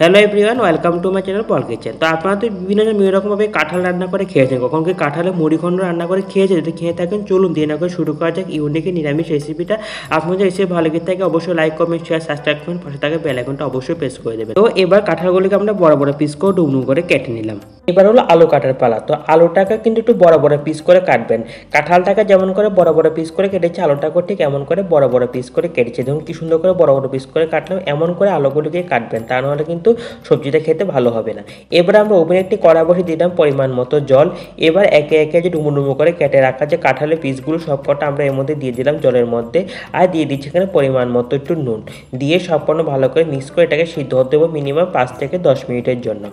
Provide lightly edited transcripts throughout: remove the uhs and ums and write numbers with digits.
Hello everyone, welcome to my channel Paul kitchen. তো আপনারা তো বিভিন্ন রকমভাবে কাঁঠাল রান্না করে খেয়েছেন, কখন কি কাঁঠালে মুড়িঘণ্ট রান্না করে খেয়েছেন? যদি খেয়ে থাকেন চলুন দিয়ে না করে শুরু করা যাক ইউনিক নিরামিষ রেসিপিটা। আপনাদের রেসিপি ভালো লাগে থাকে অবশ্যই লাইক কমেন্ট শেয়ার সাবস্ক্রাইব করুন, পাশে থাকা বেল আইকনটা অবশ্যই প্রেস করে দেবেন। তো এবার কাঁঠালগুলিকে আমরা বড় বড় পিস করে ডুমডুম করে কেটে নিলাম। এবার হলো আলু কাটার পালা। তো আলুটাকে কিন্তু একটু বড় বড় পিস করে কাটবেন। কাঁঠালটাকে যেমন করে বড় বড় পিস করে কেটেছি, আলুটাকে ঠিক এমন করে বড় বড় পিস করে কেটেছি। দেখুন কি সুন্দর করে বড় বড় পিস করে কাটলাম। এমন করে আলুগুলিকে কাটবেন, তা নাহলে কিন্তু সবজিটা খেতে ভালো হবে না। এবার আমরা ওভেনে একটি কড়া বসিয়ে দিলাম পরিমাণ মতো জল। এবার একে একে যে ডুমো ডুমো করে কেটে রাখা যে কাঁঠালের পিসগুলো সবকটা আমরা এর মধ্যে দিয়ে দিলাম জলের মধ্যে। আর দিয়ে দিচ্ছি এখানে পরিমাণ মতো একটু নুন দিয়ে সম্পূর্ণ ভালো করে মিক্স করে এটাকে সিদ্ধ হতে দেবো মিনিমাম 5 থেকে 10 মিনিটের জন্য।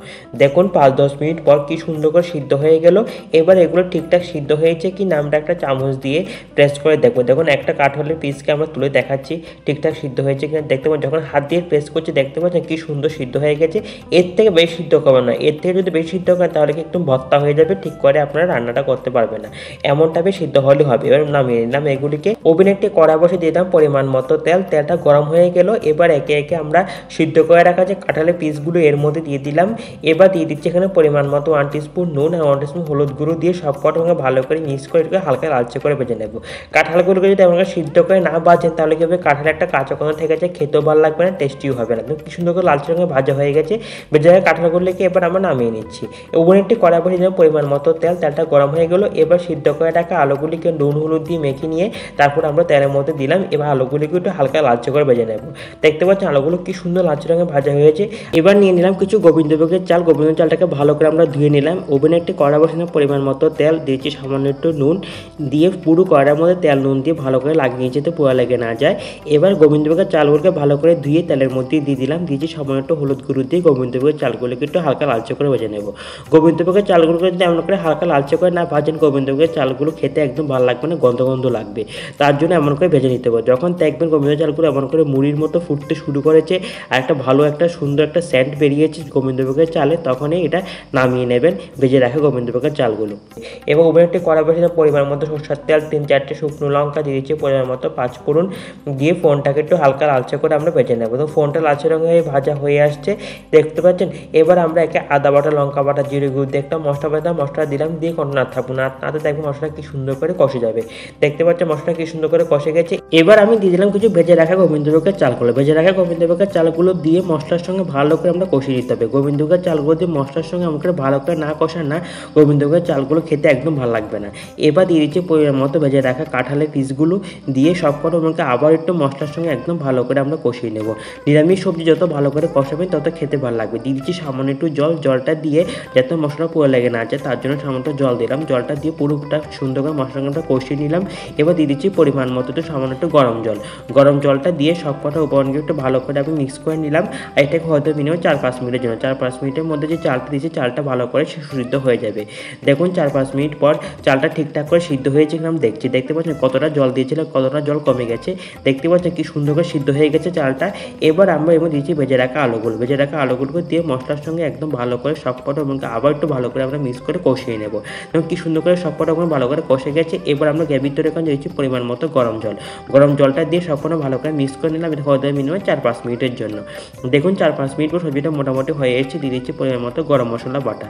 দেখুন 5-10 মিনিট পর কি সুন্দর করে সিদ্ধ হয়ে গেল। এবার এগুলো ঠিকঠাক সিদ্ধ হয়েছে কি না আমরা একটা চামচ দিয়ে প্রেস করে দেখবো। দেখুন একটা কাঁঠালের পিসকে আমরা তুলে দেখাচ্ছি ঠিকঠাক সিদ্ধ হয়েছে কিনা দেখতে পাচ্ছি। যখন হাত দিয়ে প্রেস করছি দেখতে পাচ্ছেন কি সুন্দর সিদ্ধ হয়ে গেছে। এর থেকে বেশি সিদ্ধ করবেন না, এর থেকে যদি বেশি সিদ্ধ করেন তাহলে কি একটু ভর্তা হয়ে যাবে, ঠিক করে আপনারা রান্নাটা করতে পারবেন না। এমন টাইপে সিদ্ধ হলে হবে। এবার নামিয়ে নিলাম এগুলিকে। ওভেনে একটি কড়া বসে দিয়ে দিলাম পরিমাণ মতো তেল। তেলটা গরম হয়ে গেল। এবার একে একে আমরা সিদ্ধ করে রাখা যে কাঁঠালের পিসগুলো এর মধ্যে দিয়ে দিলাম। এবার দিয়ে দিচ্ছি এখানে পরিমাণ মতো 1 টিস্পুন নুন আর 1 টিস্পুন হলুদ গুঁড়ো দিয়ে সবকটা ভালো করে মিক্স করে হালকা লালচে করে ভেজে নেব। কাঁঠালগুলোকে যদি আমরা সিদ্ধ করে না ভাজেন তাহলে কি হবে, কাঁঠাল একটা কাঁচা কোনো থেকে যায়, খেতেও ভালো লাগবে না, টেস্টিও হবে না। কি সুন্দর করে লালচে রঙে ভাজা হয়ে গেছে। ভেজে রাখা কাঁঠালগুলোকে এবার আমরা নামিয়ে নিচ্ছি। ওভেনে একটি কড়া বসিয়ে দিলাম পরিমাণ মতো তেল। তেলটা গরম হয়ে গেল। এবার সিদ্ধ করে রাখা আলুগুলিকে নুন হলুদ দিয়ে মেখে নিয়ে তারপর আমরা তেলের মধ্যে দিলাম। এবার আলুগুলিকে একটু হালকা লালচে করে ভেজে নেব। দেখতে পাচ্ছেন আলুগুলো কি সুন্দর লালচে রঙে ভাজা হয়েছে। এবার নিয়ে নিলাম কিছু গোবিন্দভোগের চাল। গোবিন্দ চালটাকে ভালো করে আমরা ধুয়ে নিলাম। ওভেনে একটি কড়া বসিয়ে নিলাম পরিমাণ মতো তেল, দিয়েছি সামান্য একটু নুন দিয়ে পুরো কড়ার মধ্যে তেল নুন দিয়ে ভালো করে লাগিয়ে যেতে পোড়া লেগে না যায়। এবার গোবিন্দভোগের চালগুলোকে ভালো করে ধুয়ে তেলের মধ্যে দিয়ে দিলাম। দিয়েছি সামান্য একটু হলুদ গুঁড়ো দিয়ে গোবিন্দভোগের চালগুলোকে একটু হালকা লালচে করে ভেজে নেব। গোবিন্দভোগের চালগুলোকে যদি এমন করে হালকা লালচে করে না ভাজেন, গোবিন্দভোগের চালগুলো খেতে একদম ভালো লাগবে না, গন্ধ গন্ধ লাগবে। তার জন্য এমন করে ভেজে নিতে হবে। যখন দেখবেন গোবিন্দভোগের চালগুলো এমন করে মুড়ির মতো ফুটতে শুরু করেছে আর একটা ভালো একটা সুন্দর একটা সেন্ট বেরিয়েছে গোবিন্দভোগের চালে, তখনই এটা নামিয়ে নেবেন ভেজে রাখা গোবিন্দভোগের চালগুলো। এবং ওভেনে একটি কড়া বসিয়ে পরিমাণ মতো সরষের তেল, 3-4টে শুকনো লঙ্কা দিয়েছি, পরিমাণ মতো 5 ফোড়ন দিয়ে ফোড়নটাকে একটু হালকা লালচে করে আমরা ভেজে নেব। তো ফোড়নটা লালচে রঙে ভাজা হয়ে আসছে দেখতে পাচ্ছেন। এবার আমরা একে আদা বাটা, লঙ্কা বাটা, জিরে গুঁড়ো দিয়ে একটা মশলা বাটা মশলা দিলাম, দিয়ে কোনো না থাকবো না নাতে দেখবো মশলা কি সুন্দর করে কষে যাবে। দেখতে পাচ্ছেন মশলা কি সুন্দর করে কষে গেছে। এবার আমি দিয়ে দিলাম কিছু ভেজে রাখা গোবিন্দভোগের চালগুলো। ভেজে রাখা গোবিন্দভোগের চালগুলো দিয়ে মশলার সঙ্গে ভালো করে আমরা কষিয়ে দিতে হবে। গোবিন্দভোগের চালগুলো দিয়ে মশলার সঙ্গে আমাকে ভালো করে না কষান না, গোবিন্দভোগের চালগুলো খেতে একদম ভালো লাগবে না। এবার দিয়ে দিচ্ছি পরিমাণ মতো ভেজে রাখা কাঁঠালের পিসগুলো দিয়ে সবকটা আমাকে আবার একটু মশলার সঙ্গে একদম ভালো করে আমরা কষিয়ে নেব। নিরামিষ সবজি যত ভালো করে কষাবেন তত খেতে ভালো লাগবে। দিয়ে দিচ্ছি সামান্য একটু জল। জলটা দিয়ে যাতে মশলা পুরো লেগে না যায় তার জন্য সামান্য জল দিলাম। জলটা দিয়ে পুরোটা সুন্দর করে মশলাটা কষিয়ে নিলাম। এবার দিয়ে দিচ্ছি পরিমাণ মতো একটু সামান্য একটু গরম জল। গরম জলটা দিয়ে সবকটা উপকরণকে একটু ভালো করে আমি মিক্স করে নিলাম। আর এটাকে হয়তো মিনিমাম 4-5 মিনিটের জন্য। 4-5 মিনিটের মধ্যে যে চালটা দিয়েছি চালটা ভালো করে সিদ্ধ হয়ে যাবে। দেখুন 4-5 মিনিট পর চালটা ঠিকঠাক করে সিদ্ধ হয়েছে কিনা আমি দেখছি। দেখতে পাচ্ছেন কতটা জল দিয়েছিলাম, কতটা জল কমে গেছে। দেখতে পাচ্ছেন কি সুন্দর করে সিদ্ধ হয়ে গেছে চালটা। এবার আমরা এর মধ্যে দিয়েছি ভেজে রাখা আলুগুলো। ভেজে রাখা আলুগুলোকে দিয়ে মশলার সঙ্গে একদম ভালো করে সবকটা এবং আবার একটু ভালো করে আমরা মিক্স করে কষিয়ে নেব। এবং কি সুন্দর করে সবকটা ভালো করে কষে গেছে। এবার আমরা গ্রেভির তৈরি করে দিয়েছি পরিমাণ মতো গরম জল। গরম জলটা দিয়ে সবকটা ভালো করে মিক্স করে নিলাম। এটা হতে মিনিমাম 4-5 মিনিটের জন্য। দেখুন 4-5 মিনিট পর সবজিটা মোটামুটি হয়ে এসেছে। দিয়ে দিচ্ছি পরিমাণ মতো গরম মশলা বাটা।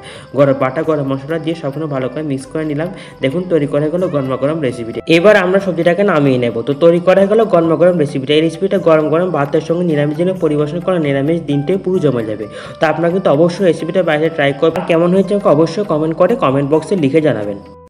গরম মশলা দিয়ে সবগুলো ভালো করে মিক্স করে নিলাম। দেখুন তৈরি করা গেল গরমা গরম রেসিপিটা। এবার আমরা সবজিটাকে নামিয়ে নেব। তো তৈরি করা গেল গরমা গরম রেসিপিটা। এই রেসিপিটা গরম গরম ভাতের সঙ্গে নিরামিষ দিনে পরিবেশন করা নিরামিষ দিনটাই পুরো জমে যাবে। তো আপনারা কিন্তু অবশ্যই রেসিপিটা বাইরে ট্রাই করবেন। কেমন হয়েছে আমাকে অবশ্যই কমেন্ট বক্সে লিখে জানাবেন।